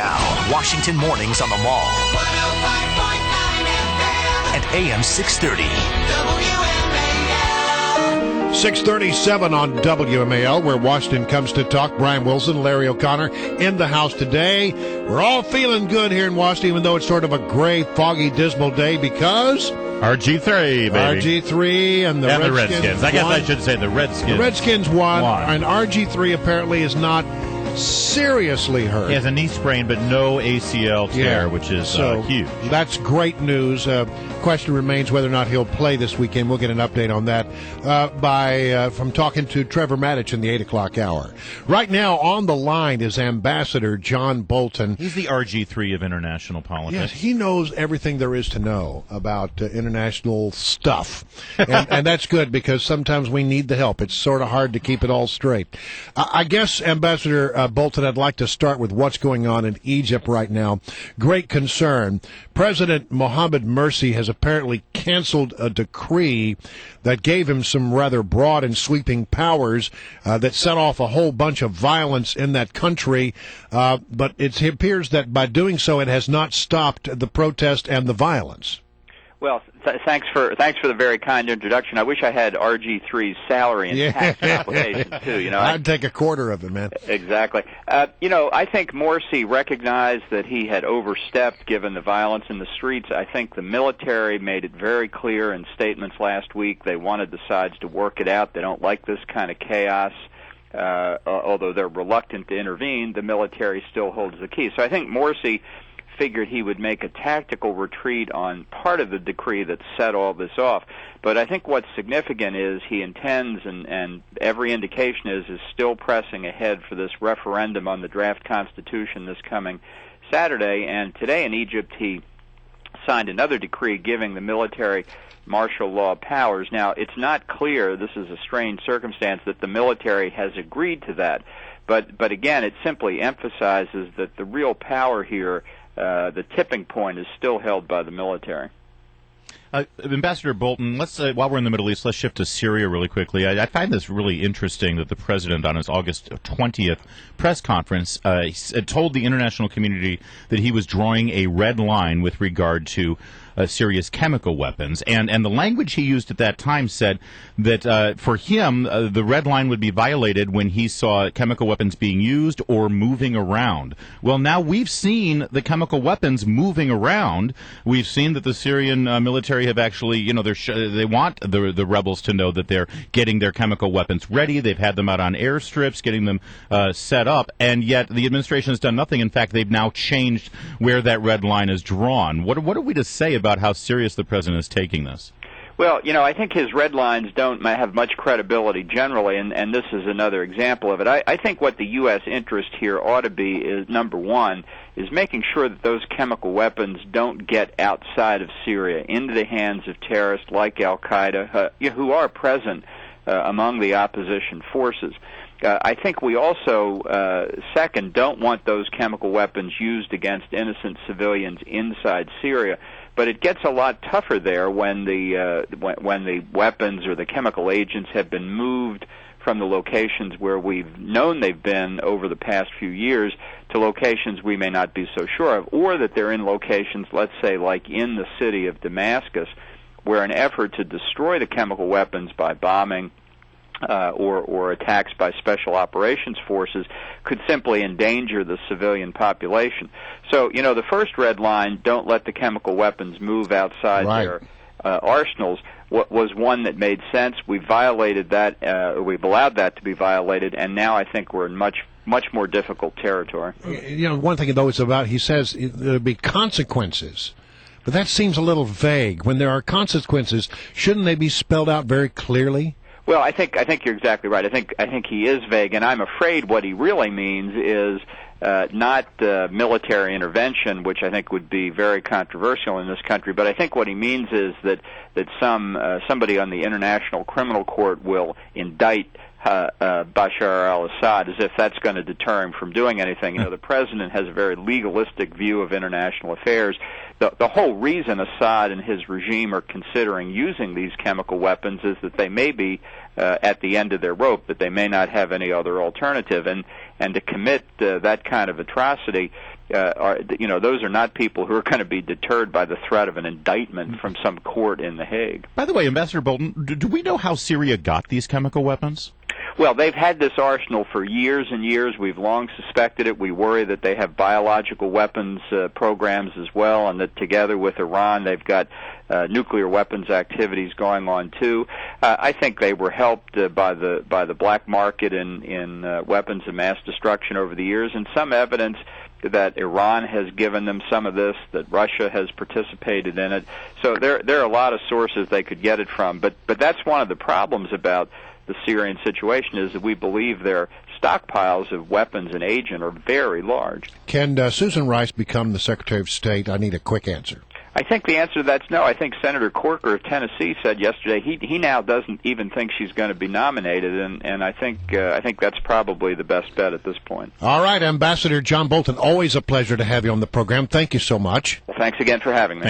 Now, Washington Mornings on the Mall. 105.9 FM. And AM 630. WMAL. 637 on WMAL, where Washington comes to talk. Brian Wilson, Larry O'Connor in the house today. We're all feeling good here in Washington, even though it's sort of a gray, foggy, dismal day because... RG3, baby. RG3 and the Redskins. I guess I should say the Redskins. The Redskins won, and RG3 apparently is not seriously hurt. He has a knee sprain, but no ACL tear, which is huge. That's great news. Question remains whether or not he'll play this weekend. We'll get an update on that from talking to Trevor Maddich in the 8 o'clock hour. Right now on the line is Ambassador John Bolton. He's the RG3 of international politics. Yes, he knows everything there is to know about international stuff. And that's good because sometimes we need the help. It's sort of hard to keep it all straight. I guess, Ambassador Bolton, I'd like to start with what's going on in Egypt right now. Great concern. President Mohamed Morsi has apparently canceled a decree that gave him some rather broad and sweeping powers that set off a whole bunch of violence in that country. But it appears that by doing so, it has not stopped the protest and the violence. Well, thanks for the very kind introduction. I wish I had RG3's salary and tax application too. I'd take a quarter of it, man. Exactly. I think Morsi recognized that he had overstepped given the violence in the streets. I think the military made it very clear in statements last week they wanted the sides to work it out. They don't like this kind of chaos. Although they're reluctant to intervene, the military still holds the key. So I think Morsi figured he would make a tactical retreat on part of the decree that set all this off. But I think what's significant is he intends, and every indication is still pressing ahead for this referendum on the draft constitution this coming Saturday. And today in Egypt he signed another decree giving the military martial law powers. Now, it's not clear, this is a strange circumstance, that the military has agreed to that. But again, it simply emphasizes that the real power here, the tipping point, is still held by the military. Ambassador Bolton, let's while we're in the Middle East, let's shift to Syria really quickly. I find this really interesting that the president, on his August 20th press conference, told the international community that he was drawing a red line with regard to Syria's chemical weapons. And the language he used at that time said that for him, the red line would be violated when he saw chemical weapons being used or moving around. Well, now we've seen the chemical weapons moving around. We've seen that the Syrian military have actually, they want the rebels to know that they're getting their chemical weapons ready. They've had them out on airstrips, getting them set up, and yet the administration has done nothing. In fact, they've now changed where that red line is drawn. What are we to say about how serious the president is taking this? Well, I think his red lines don't have much credibility generally, and this is another example of it. I think what the U.S. interest here ought to be is, number one, is making sure that those chemical weapons don't get outside of Syria into the hands of terrorists like al-Qaeda, who are present among the opposition forces. I think we also, second, don't want those chemical weapons used against innocent civilians inside Syria. But it gets a lot tougher there when the weapons or the chemical agents have been moved from the locations where we've known they've been over the past few years to locations we may not be so sure of, or that they're in locations, let's say, like in the city of Damascus, where an effort to destroy the chemical weapons by bombing or attacks by special operations forces could simply endanger the civilian population. So, the first red line, don't let the chemical weapons move outside their arsenals, was one that made sense. We violated that, we've allowed that to be violated, and now I think we're in much more difficult territory. One thing, though, is about, he says there'll be consequences. But that seems a little vague. When there are consequences, shouldn't they be spelled out very clearly? Well, I think you're exactly right. I think he is vague, and I'm afraid what he really means is not military intervention, which I think would be very controversial in this country. But I think what he means is that somebody on the International Criminal Court will indict Bashar al-Assad, as if that's going to deter him from doing anything. The president has a very legalistic view of international affairs. The whole reason Assad and his regime are considering using these chemical weapons is that they may be at the end of their rope, that they may not have any other alternative. And to commit that kind of atrocity, those are not people who are going to be deterred by the threat of an indictment from some court in The Hague. By the way, Ambassador Bolton, do we know how Syria got these chemical weapons? Well, they've had this arsenal for years and years. We've long suspected it. We worry that they have biological weapons programs as well, and that together with Iran, they've got nuclear weapons activities going on too. I think they were helped by the black market in weapons of mass destruction over the years, and some evidence that Iran has given them some of this, that Russia has participated in it. So there are a lot of sources they could get it from. But that's one of the problems about the Syrian situation, is that we believe their stockpiles of weapons and agent are very large. Can Susan Rice become the Secretary of State? I need a quick answer. I think the answer to that's no. I think Senator Corker of Tennessee said yesterday he now doesn't even think she's going to be nominated, and I think that's probably the best bet at this point. All right, Ambassador John Bolton, always a pleasure to have you on the program. Thank you so much. Well, thanks again for having me.